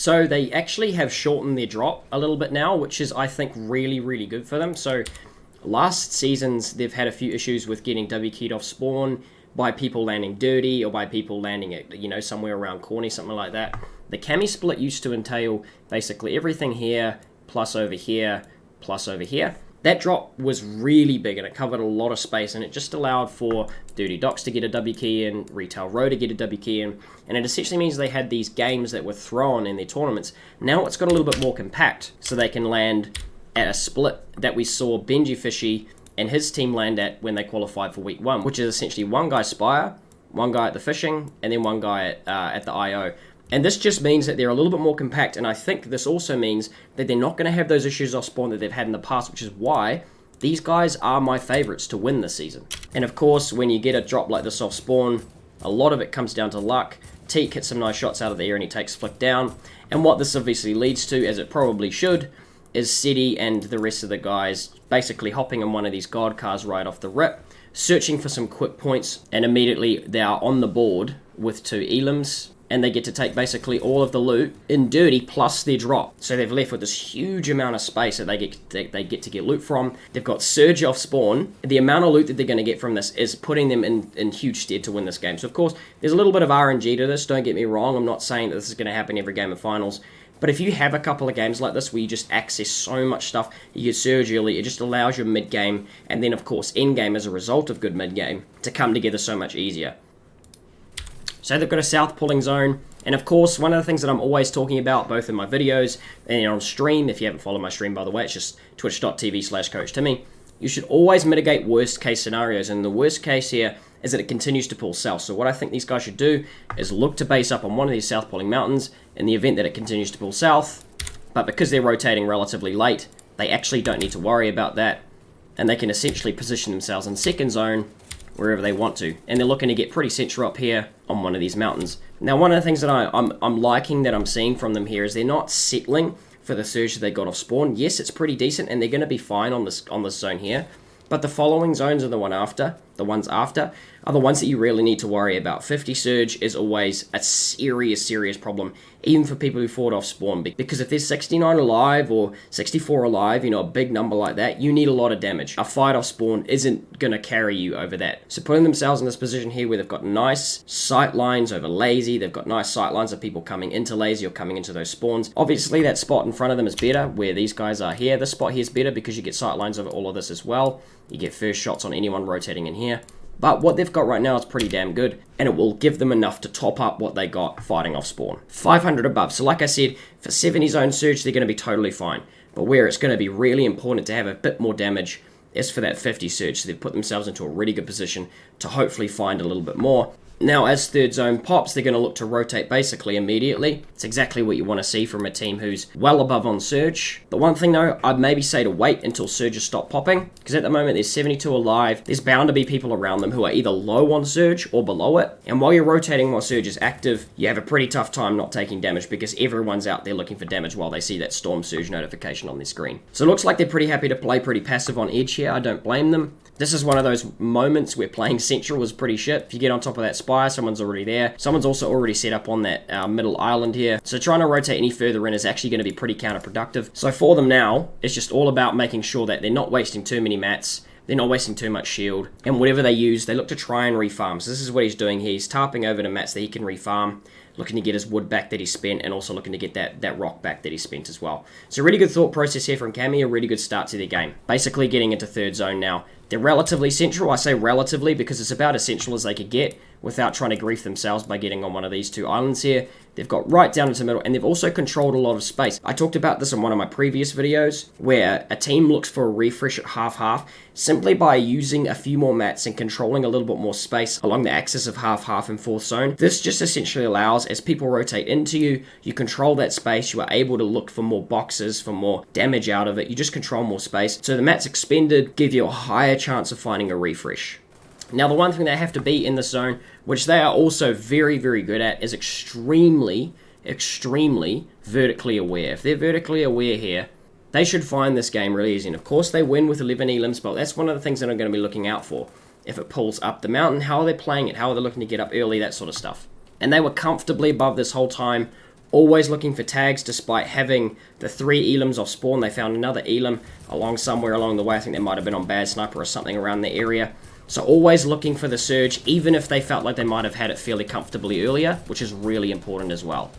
So they actually have shortened their drop a little bit now, which is, I think, really, really good for them. So last seasons, they've had a few issues with getting W keyed off spawn by people landing dirty or by people landing at, you know, somewhere around corny, something like that. The cami split used to entail basically everything here, plus over here, plus over here. That drop was really big and it covered a lot of space, and it just allowed for Dirty Docks to get a W key in, Retail Row to get a W key in, and it essentially means they had these games that were thrown in their tournaments. Now it's got a little bit more compact, so they can land at a split that we saw Benji Fishy and his team land at when they qualified for week 1, which is essentially one guy Spire, one guy at the fishing, and then one guy at the IO. And this just means that they're a little bit more compact, and I think this also means that they're not going to have those issues off spawn that they've had in the past, which is why these guys are my favorites to win this season. And of course, when you get a drop like this off spawn, a lot of it comes down to luck. Teak hits some nice shots out of the air and he takes flick down. And what this obviously leads to, as it probably should, is Seti and the rest of the guys basically hopping in one of these god cars right off the rip, searching for some quick points, and immediately they are on the board with 2 elims. And they get to take basically all of the loot in dirty plus their drop. So they've left with this huge amount of space that they get to get loot from. They've got Surge off spawn. The amount of loot that they're going to get from this is putting them in huge stead to win this game. So of course, there's a little bit of RNG to this, don't get me wrong. I'm not saying that this is going to happen every game of finals. But if you have a couple of games like this where you just access so much stuff, you get Surge early, it just allows your mid-game, and then of course end-game as a result of good mid-game, to come together so much easier. So they've got a south pulling zone, and of course, one of the things that I'm always talking about, both in my videos and on stream, if you haven't followed my stream, by the way, it's just twitch.tv/CoachTimmy, you should always mitigate worst case scenarios, and the worst case here is that it continues to pull south. So what I think these guys should do is look to base up on one of these south pulling mountains in the event that it continues to pull south, but because they're rotating relatively late, they actually don't need to worry about that, and they can essentially position themselves in second zone wherever they want to, and they're looking to get pretty central up here on one of these mountains. Now, one of the things that I'm liking that I'm seeing from them here is they're not settling for the surge that they got off spawn. Yes, it's pretty decent, and they're going to be fine on this zone here, but the following zones are the ones after are the ones that you really need to worry about. 50 surge is always a serious problem, even for people who fought off spawn, because if there's 69 alive or 64 alive, you know, a big number like that, you need a lot of damage. A fight off spawn isn't going to carry you over that. So putting themselves in this position here where they've got nice sight lines over lazy, they've got nice sight lines of people coming into lazy or coming into those spawns. Obviously that spot in front of them is better where these guys are here. This spot here is better because you get sight lines over all of this as well. You get first shots on anyone rotating in here. But what they've got right now is pretty damn good, and it will give them enough to top up what they got fighting off spawn. 500 above. So like I said, for 70 zone surge, they're going to be totally fine. But where it's going to be really important to have a bit more damage is for that 50 surge. So they've put themselves into a really good position to hopefully find a little bit more. Now, as third zone pops, they're going to look to rotate basically immediately. It's exactly what you want to see from a team who's well above on surge. But one thing though, I'd maybe say to wait until surges stop popping, because at the moment there's 72 alive. There's bound to be people around them who are either low on surge or below it. And while you're rotating while surge is active, you have a pretty tough time not taking damage because everyone's out there looking for damage while they see that storm surge notification on their screen. So it looks like they're pretty happy to play pretty passive on edge here. I don't blame them. This is one of those moments where playing central is pretty shit. If you get on top of that spire, someone's already there. Someone's also already set up on that middle island here. So trying to rotate any further in is actually going to be pretty counterproductive. So for them now, it's just all about making sure that they're not wasting too many mats. They're not wasting too much shield. And whatever they use, they look to try and refarm. So this is what he's doing here. He's tarping over to mats that he can refarm, looking to get his wood back that he spent, and also looking to get that rock back that he spent as well. So really good thought process here from Cami, a really good start to their game. Basically getting into third zone now. They're relatively central. I say relatively because it's about as central as they could get without trying to grief themselves by getting on one of these two islands here. They've got right down into the middle, and they've also controlled a lot of space. I talked about this in one of my previous videos, where a team looks for a refresh at half-half simply by using a few more mats and controlling a little bit more space along the axis of half-half and fourth zone. This just essentially allows, as people rotate into you, you control that space, you are able to look for more boxes, for more damage out of it, you just control more space. So the mats expended give you a higher chance of finding a refresh. Now, the one thing they have to be in this zone, which they are also very, very good at, is extremely vertically aware. If they're vertically aware here, they should find this game really easy. And of course, they win with 11 elims, but that's one of the things that I'm going to be looking out for. If it pulls up the mountain, how are they playing it? How are they looking to get up early? That sort of stuff. And they were comfortably above this whole time, Always looking for tags despite having the 3 elims off spawn. They found another elim somewhere along the way. I think they might have been on bad sniper or something around the area. So always looking for the surge, even if they felt like they might have had it fairly comfortably earlier, which is really important as well.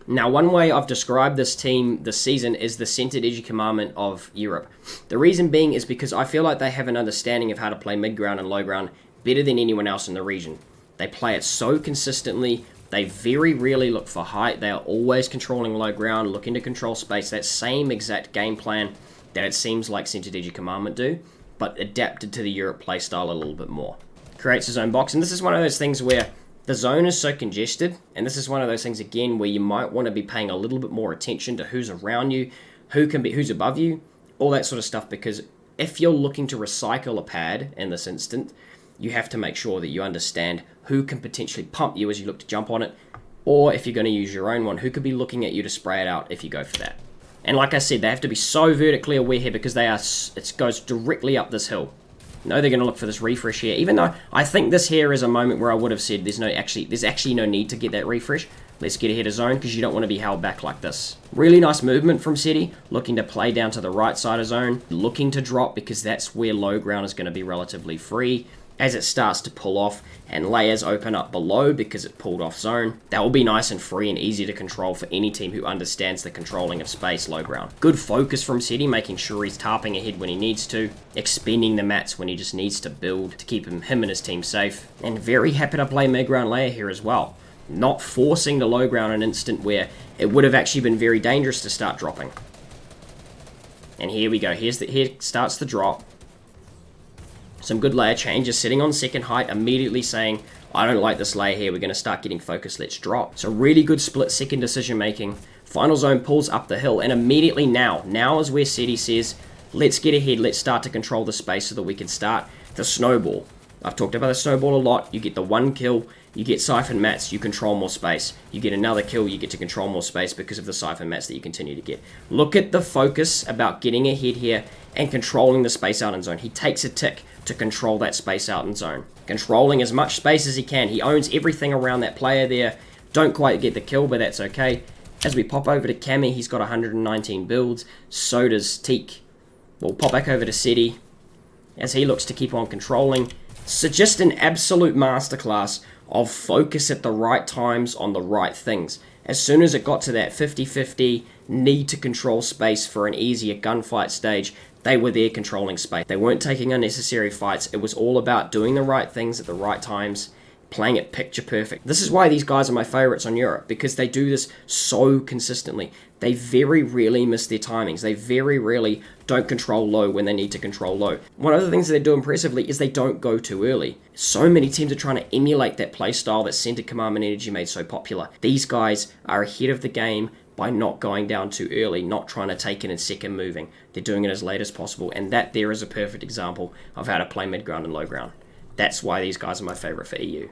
Now, one way I've described this team this season is the centered edge commandment of Europe. The reason being is because I feel like they have an understanding of how to play mid-ground and low-ground better than anyone else in the region. They play it so consistently. They very rarely look for height. They are always controlling low ground, looking to control space. That same exact game plan that it seems like centered edge commandment do, but adapted to the Europe playstyle a little bit more. Creates his own box, and this is one of those things where the zone is so congested, and this is one of those things, again, where you might want to be paying a little bit more attention to who's around you, who's above you, all that sort of stuff, because if you're looking to recycle a pad in this instant, you have to make sure that you understand who can potentially pump you as you look to jump on it, or if you're going to use your own one, who could be looking at you to spray it out if you go for that. And like I said, they have to be so vertically aware here because it goes directly up this hill. No, they're going to look for this refresh here, even though I think this here is a moment where I would have said there's actually no need to get that refresh. Let's get ahead of zone because you don't want to be held back like this. Really nice movement from City, looking to play down to the right side of zone, looking to drop because that's where low ground is going to be relatively free. As it starts to pull off and layers open up below because it pulled off zone, that will be nice and free and easy to control for any team who understands the controlling of space low ground. Good focus from City, making sure he's tarping ahead when he needs to, expending the mats when he just needs to build to keep him and his team safe, and very happy to play mid-ground layer here as well. Not forcing the low ground an instant where it would have actually been very dangerous to start dropping. And here we go, here starts the drop. Some good layer changes, sitting on second height, immediately saying, I don't like this layer here, we're going to start getting focused, let's drop. So really good split second decision making. Final zone pulls up the hill, and immediately now is where City says, let's get ahead, let's start to control the space so that we can start the snowball. I've talked about the snowball a lot. You get the 1 kill, you get siphon mats, you control more space. You get another kill, you get to control more space because of the siphon mats that you continue to get. Look at the focus about getting ahead here and controlling the space out in zone. He takes a tick to control that space out in zone. Controlling as much space as he can. He owns everything around that player there. Don't quite get the kill, but that's okay. As we pop over to Cammy, he's got 119 builds. So does Teak. We'll pop back over to City as he looks to keep on controlling. So just an absolute masterclass of focus at the right times on the right things. As soon as it got to that 50-50 need to control space for an easier gunfight stage, they were there controlling space. They weren't taking unnecessary fights. It was all about doing the right things at the right times, playing it picture perfect. This is why these guys are my favorites on Europe, because they do this so consistently. They very rarely miss their timings. They very rarely don't control low when they need to control low. One of the things that they do impressively is they don't go too early. So many teams are trying to emulate that playstyle that Center Command and Energy made so popular. These guys are ahead of the game by not going down too early, not trying to take it in second moving. They're doing it as late as possible, and that there is a perfect example of how to play mid-ground and low ground. That's why these guys are my favorite for EU.